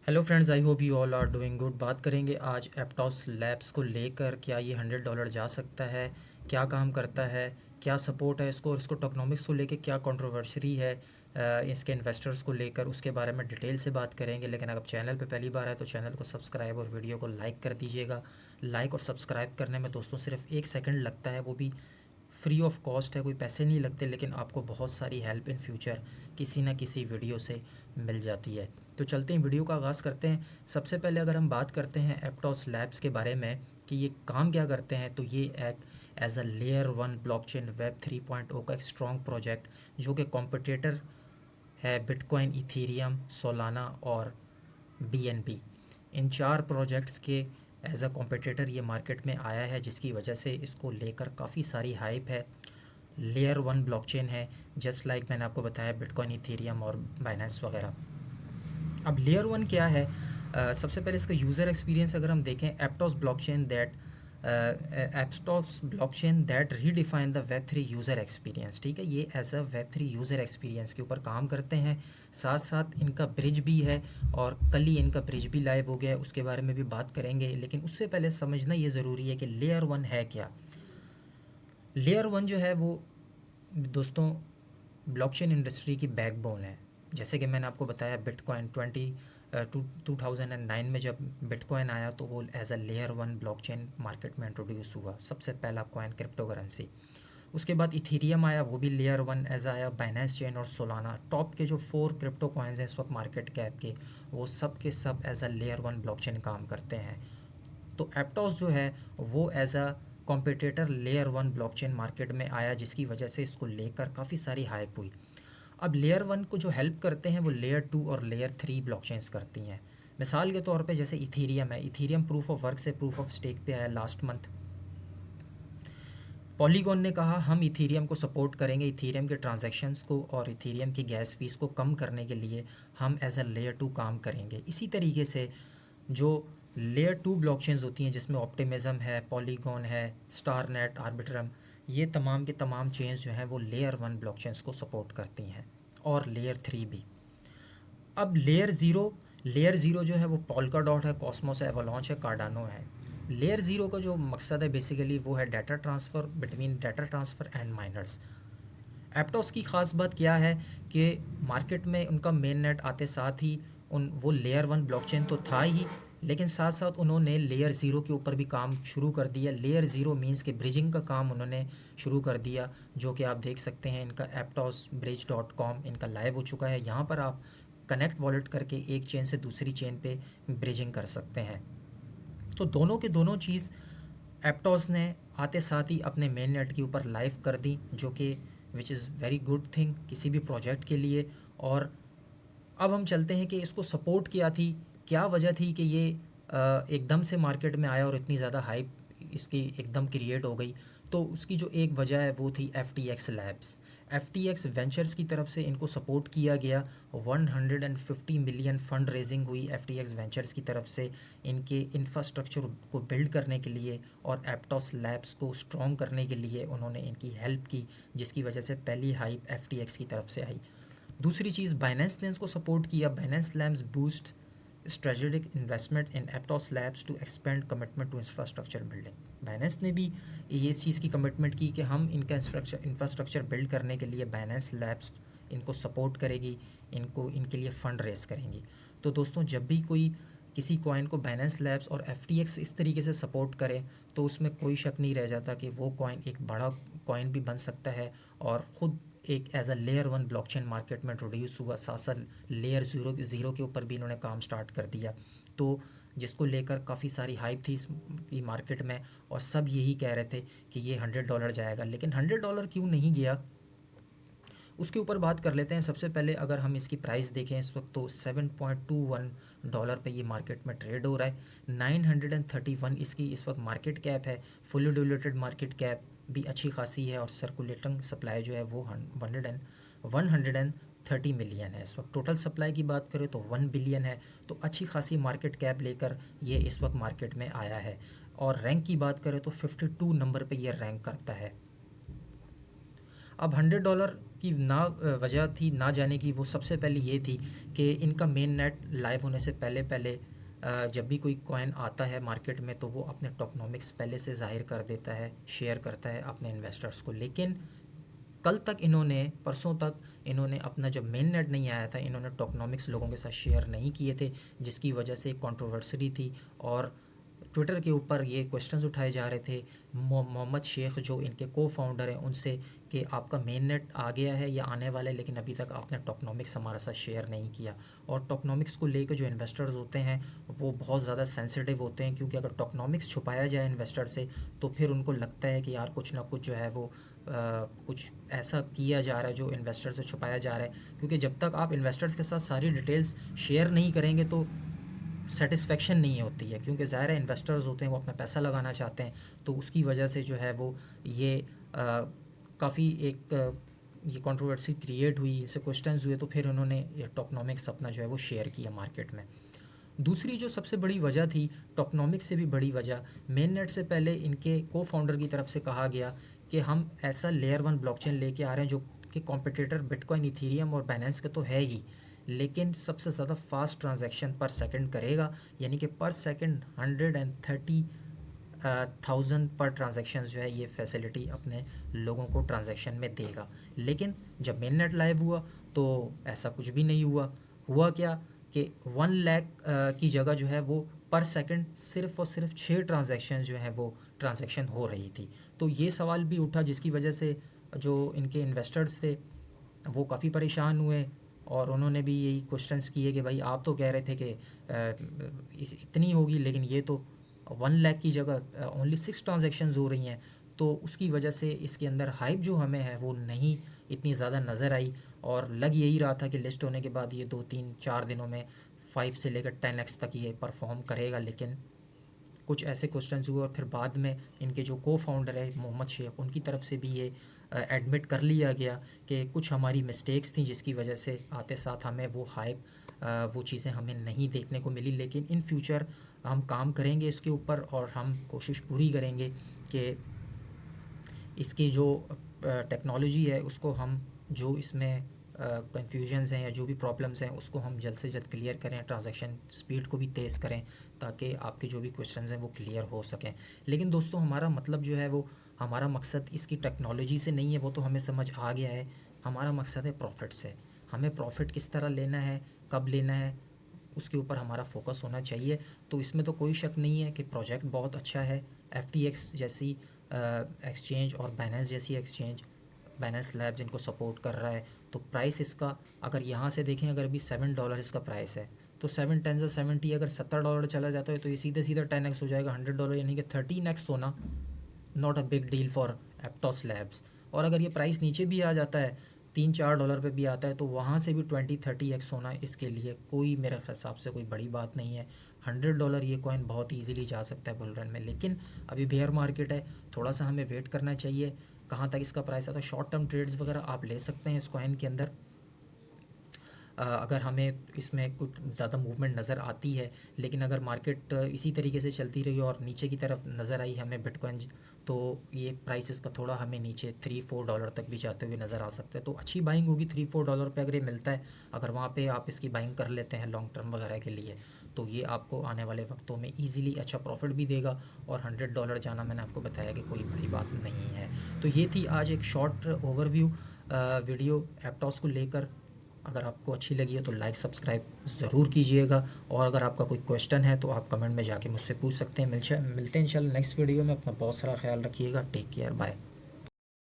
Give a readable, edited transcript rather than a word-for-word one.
Hello friends, I hope you all are doing good. बात करेंगे आज एप्टॉस लैब्स को लेकर। क्या ये $100 जा सकता है? क्या काम करता है? क्या सपोर्ट है इसको? और इसको टोकनॉमिक्स को लेकर क्या कंट्रोवर्सी है इसके इन्वेस्टर्स को लेकर, उसके बारे में डिटेल से बात करेंगे। लेकिन अगर चैनल पे पहली बार है तो चैनल को सब्सक्राइब और वीडियो को लाइक कर दीजिएगा। लाइक और सब्सक्राइब करने में दोस्तों सिर्फ 1 सेकंड लगता है, वो भी फ्री ऑफ कॉस्ट है, कोई पैसे नहीं लगते, लेकिन आपको बहुत सारी हेल्प इन फ्यूचर किसी ना किसी वीडियो से मिल जाती है। तो चलते हैं, वीडियो का आगाज़ करते हैं। सबसे पहले अगर हम बात करते हैं एप्टॉस लैब्स के बारे में कि ये काम क्या करते हैं, तो ये एक as a layer 1 blockchain web 3.0 का एक स्ट्रॉन्ग प्रोजेक्ट जो कि कॉम्पिटिटर है बिटकॉइन, इथेरियम, सोलाना और बीएनबी। इन 4 प्रोजेक्ट्स के एज अ कॉम्पिटिटर ये मार्केट में आया है, जिसकी वजह से इसको लेकर काफ़ी सारी हाइप है। लेयर 1 ब्लॉकचेन है, जस्ट लाइक मैंने आपको बताया बिटकॉइन, इथेरियम और बाइनेंस वगैरह। अब लेयर 1 क्या है? सबसे पहले इसका यूज़र एक्सपीरियंस अगर हम देखें, Aptos blockchain that redefine the web 3 user experience. ठीक है, ये as a web 3 user experience के ऊपर काम करते हैं। साथ साथ इनका ब्रिज भी है, और कल ही इनका ब्रिज भी लाइव हो गया है, उसके बारे में भी बात करेंगे। लेकिन उससे पहले समझना ये ज़रूरी है कि लेयर 1 है क्या। लेयर 1 जो है वो दोस्तों ब्लॉकचेन इंडस्ट्री की बैकबोन है। जैसे कि मैंने आपको बताया, बिटकॉइन 2009 में जब बिटकॉइन आया तो वो as a layer 1 blockchain market में इंट्रोड्यूस हुआ, सबसे पहला कॉइन, क्रिप्टो करेंसी। उसके बाद इथीरियम आया, वो भी लेयर 1 एज आया। बाइनेंस चेन और सोलाना, टॉप के जो 4 क्रिप्टो कॉइन्स हैं इस वक्त मार्केट कैप के, वो सब के सब एज अ लेयर 1 ब्लॉकचेन काम करते हैं। तो एप्टॉस जो है वो as a competitor layer 1 blockchain market में आया, जिसकी वजह से इसको लेकर काफ़ी सारी हाइप हुई। अब लेयर 1 को जो हेल्प करते हैं वो लेयर 2 और लेयर 3 ब्लॉकचेन्स करती हैं। मिसाल के तौर पे जैसे इथीरियम है, इथीरियम प्रूफ ऑफ वर्क से प्रूफ ऑफ स्टेक पे आया लास्ट मंथ। पॉलीगॉन ने कहा हम इथीरियम को सपोर्ट करेंगे, इथीरियम के ट्रांजैक्शंस को और इथीरियम की गैस फीस को कम करने के लिए हम एज अ लेयर 2 काम करेंगे। इसी तरीके से जो लेयर 2 ब्लॉकचेन्स होती हैं, जिसमें ऑप्टिमिज्म है, पॉलीगॉन है, स्टारनेट, आर्बिट्रम, ये तमाम के तमाम चेन्स जो हैं वो लेयर 1 ब्लॉकचेन्स को सपोर्ट करती हैं, और लेयर 3 भी। अब लेयर ज़ीरो जो है वो पोल्का डॉट है, कॉस्मोस है, एवलॉन्च है, कार्डानो है। लेयर ज़ीरो का जो मकसद है बेसिकली वो है data transfer between data transfer and miners. Aptos की ख़ास बात क्या है कि मार्केट में उनका मेन नेट आते साथ ही उन वो लेयर 1 ब्लॉकचेन तो था ही, लेकिन साथ साथ उन्होंने लेयर ज़ीरो के ऊपर भी काम शुरू कर दिया। लेयर ज़ीरो मींस के ब्रिजिंग का काम उन्होंने शुरू कर दिया, जो कि आप देख सकते हैं इनका aptosbridge.com इनका लाइव हो चुका है। यहाँ पर आप कनेक्ट वॉलेट करके एक चेन से दूसरी चेन पे ब्रिजिंग कर सकते हैं। तो दोनों के दोनों चीज़ एप्टॉस ने आते साथ ही अपने मेन नेट के ऊपर लाइव कर दी, जो कि which is very good thing किसी भी प्रोजेक्ट के लिए। और अब हम चलते हैं कि इसको सपोर्ट किया थी, क्या वजह थी कि ये एकदम से मार्केट में आया और इतनी ज़्यादा हाइप इसकी एकदम क्रिएट हो गई। तो उसकी जो एक वजह है वो थी FTX लैब्स। FTX वेंचर्स की तरफ से इनको सपोर्ट किया गया। 150 मिलियन फंड रेजिंग हुई FTX वेंचर्स की तरफ से इनके इंफ्रास्ट्रक्चर को बिल्ड करने के लिए, और एप्टॉस लैब्स को स्ट्रॉन्ग करने के लिए उन्होंने इनकी हेल्प की, जिसकी वजह से पहली हाइप FTX की तरफ से आई। दूसरी चीज़, बाइनेंस ने इसको सपोर्ट किया। Binance Labs boost strategic investment in Aptos Labs to expand commitment to infrastructure building. Binance ने भी ये इस चीज़ की कमिटमेंट की कि हम इनका इंफ्रास्ट्रक्चर बिल्ड करने के लिए बाइनेंस लैब्स इनको सपोर्ट करेगी, इनको इनके लिए फ़ंड रेस करेंगी। तो दोस्तों, जब भी कोई किसी कॉइन को बाइनेंस लैब्स और FTX इस तरीके से सपोर्ट करे तो उसमें कोई शक नहीं रह जाता कि वो कॉइन एक बड़ा कॉइन भी बन सकता है, और ख़ुद एक as a layer 1 blockchain market में इंट्रोड्यूस हुआ। साथ साथ लेयर ज़ीरो के ऊपर भी इन्होंने काम स्टार्ट कर दिया, तो जिसको लेकर काफ़ी सारी हाइप थी इसकी मार्केट में, और सब यही कह रहे थे कि ये $100 जाएगा। लेकिन $100 क्यों नहीं गया, उसके ऊपर बात कर लेते हैं। सबसे पहले अगर हम इसकी प्राइस देखें इस वक्त, तो $7.21 पे ये मार्केट में ट्रेड हो रहा है। 931 इसकी इस वक्त मार्केट कैप है। फुली डिल्यूटेड मार्केट कैप भी अच्छी खासी है, और सर्कुलेटिंग सप्लाई जो है वो 130 मिलियन है। इस वक्त टोटल सप्लाई की बात करें तो 1 बिलियन है। तो अच्छी खासी मार्केट कैप लेकर ये इस वक्त मार्केट में आया है। और रैंक की बात करें तो 52 नंबर पे ये रैंक करता है। अब $100 की वजह थी ना जाने की, वो सबसे पहले ये थी कि इनका मेन नेट लाइव होने से पहले पहले जब भी कोई कॉइन आता है मार्केट में तो वो अपने टोकनोमिक्स पहले से ज़ाहिर कर देता है, शेयर करता है अपने इन्वेस्टर्स को। लेकिन कल तक इन्होंने, परसों तक इन्होंने अपना जब मेन नेट नहीं आया था, इन्होंने टोकनोमिक्स लोगों के साथ शेयर नहीं किए थे, जिसकी वजह से एक कंट्रोवर्सी थी और ट्विटर के ऊपर ये क्वेश्चंस उठाए जा रहे थे मोहम्मद शेख जो इनके को फाउंडर हैं उनसे कि आपका मेन नेट आ गया है या आने वाला है, लेकिन अभी तक आपने टोकनोमिक्स हमारे साथ शेयर नहीं किया। और टोकनोमिक्स को लेकर जो इन्वेस्टर्स होते हैं वो बहुत ज़्यादा सेंसिटिव होते हैं, क्योंकि अगर टोकनोमिक्स छुपाया जाए इन्वेस्टर से तो फिर उनको लगता है कि यार कुछ ना कुछ जो है वो कुछ ऐसा किया जा रहा है जो इन्वेस्टर से छुपाया जा रहा है। क्योंकि जब तक आप इन्वेस्टर्स के साथ सारी डिटेल्स शेयर नहीं करेंगे तो सेटिस्फेक्शन नहीं होती है, क्योंकि ज़ाहिर है इन्वेस्टर्स होते हैं वो अपना पैसा लगाना चाहते हैं, तो उसकी वजह से जो है वो ये काफ़ी एक ये कंट्रोवर्सी क्रिएट हुई, इनसे क्वेश्चंस हुए, तो फिर उन्होंने ये टोकनोमिक्स अपना जो है वो शेयर किया मार्केट में। दूसरी जो सबसे बड़ी वजह थी, टोकनोमिक्स से भी बड़ी वजह, मेन नेट से पहले इनके को फाउंडर की तरफ से कहा गया कि हम ऐसा लेयर 1 ब्लॉकचेन लेके आ रहे हैं जो कि कॉम्पिटिटर बिटकॉइन, इथीरियम और बाइनेंस के तो है ही, लेकिन सबसे ज़्यादा फास्ट ट्रांजैक्शन पर सेकंड करेगा, यानी कि पर सेकंड 130,000 पर ट्रांजैक्शन जो है ये फैसिलिटी अपने लोगों को ट्रांजैक्शन में देगा। लेकिन जब मेन नेट लाइव हुआ तो ऐसा कुछ भी नहीं हुआ। हुआ क्या कि 1 लाख की जगह जो है वो पर सेकंड सिर्फ और सिर्फ 6 ट्रांजैक्शन जो है वो ट्रांजैक्शन हो रही थी। तो ये सवाल भी उठा, जिसकी वजह से जो इनके इन्वेस्टर्स थे वो काफ़ी परेशान हुए और उन्होंने भी यही क्वेश्चंस किए कि भाई आप तो कह रहे थे कि इतनी होगी, लेकिन ये तो 1 लाख की जगह ओनली 6 ट्रांजैक्शंस हो रही हैं। तो उसकी वजह से इसके अंदर हाइप जो हमें है वो नहीं इतनी ज़्यादा नज़र आई, और लग यही रहा था कि लिस्ट होने के बाद ये 2-3-4 दिनों में 5 से लेकर 10x तक ये परफॉर्म करेगा। लेकिन कुछ ऐसे क्वेश्चंस हुए और फिर बाद में इनके जो को फाउंडर है मोहम्मद शेख, उनकी तरफ से भी ये एडमिट कर लिया गया कि कुछ हमारी मिस्टेक्स थी, जिसकी वजह से आते साथ हमें वो हाइप वो चीज़ें हमें नहीं देखने को मिली। लेकिन इन फ्यूचर हम काम करेंगे इसके ऊपर और हम कोशिश पूरी करेंगे कि इसकी जो टेक्नोलॉजी है उसको हम, जो इसमें कन्फ्यूजन्स हैं या जो भी प्रॉब्लम्स हैं उसको हम जल्द से जल्द क्लियर करें, ट्रांजैक्शन स्पीड को भी तेज़ करें ताकि आपके जो भी क्वेश्चंस हैं वो क्लियर हो सकें। लेकिन दोस्तों हमारा मतलब जो है वो, हमारा मकसद इसकी टेक्नोलॉजी से नहीं है, वो तो हमें समझ आ गया है। हमारा मकसद है प्रॉफिट से। हमें प्रॉफिट किस तरह लेना है, कब लेना है, उसके ऊपर हमारा फोकस होना चाहिए। तो इसमें तो कोई शक नहीं है कि प्रोजेक्ट बहुत अच्छा है। FTX जैसी एक्सचेंज और बाइनेंस जैसी एक्सचेंज, बाइनेंस लैब्स इनको सपोर्ट कर रहा है। तो प्राइस इसका अगर यहाँ से देखें, अगर अभी $7 इसका प्राइस है, तो 7 10 70, अगर $70 चला जाता है तो ये सीधे सीधा 10x हो जाएगा। $100 यानी कि 13x होना not a big deal for एप्टोस labs. और अगर ये प्राइस नीचे भी आ जाता है, $3-4 पे भी आता है, तो वहाँ से भी 20-30x होना इसके लिए कोई मेरे हिसाब से कोई बड़ी बात नहीं है। $100 ये कॉइन बहुत ईजीली जा सकता है बुल रन में। लेकिन अभी बेयर मार्केट है, थोड़ा सा हमें वेट करना चाहिए कहाँ तक इसका प्राइस आता है। शॉर्ट टर्म ट्रेड्स वगैरह आप ले सकते हैं इस कॉइन के अंदर, अगर हमें इसमें कुछ ज़्यादा मूवमेंट नज़र आती है। लेकिन अगर मार्केट इसी तरीके से चलती रही और नीचे की तरफ नज़र आई हमें बिटकॉइन, तो ये प्राइसेस का थोड़ा हमें नीचे $3-4 तक भी जाते हुए नज़र आ सकते हैं। तो अच्छी बाइंग होगी $3-4 पे अगर ये मिलता है। अगर वहाँ पे आप इसकी बाइंग कर लेते हैं लॉन्ग टर्म वगैरह के लिए, तो ये आपको आने वाले वक्तों में ईज़िली अच्छा प्रॉफिट भी देगा। और $100 जाना मैंने आपको बताया कि कोई बड़ी बात नहीं है। तो ये थी आज एक शॉर्ट ओवरव्यू वीडियो एप्टॉस को लेकर। अगर आपको अच्छी लगी है तो लाइक सब्सक्राइब ज़रूर कीजिएगा, और अगर आपका कोई क्वेश्चन है तो आप कमेंट में जाके मुझसे पूछ सकते हैं। मिलते हैं इंशाल्लाह नेक्स्ट वीडियो में। अपना बहुत सारा ख्याल रखिएगा। Take care, bye.